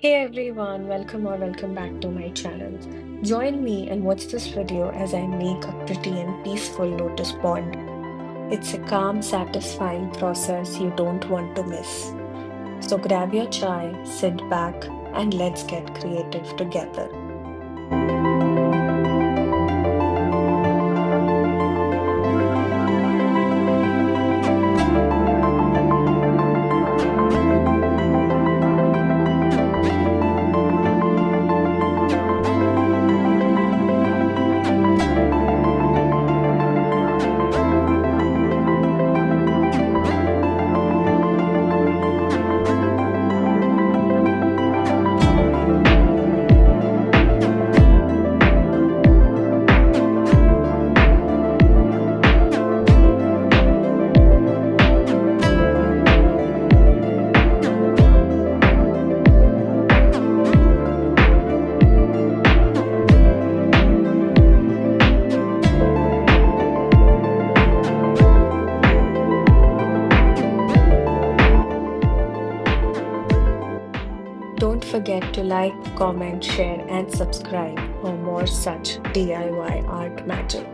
Hey everyone, welcome back to my channel. Join me and watch this video as I make a pretty and peaceful lotus pond. It's a calm, satisfying process you don't want to miss. So grab your chai, sit back, and let's get creative together. Don't forget to like, comment, share, and subscribe for more such DIY art magic.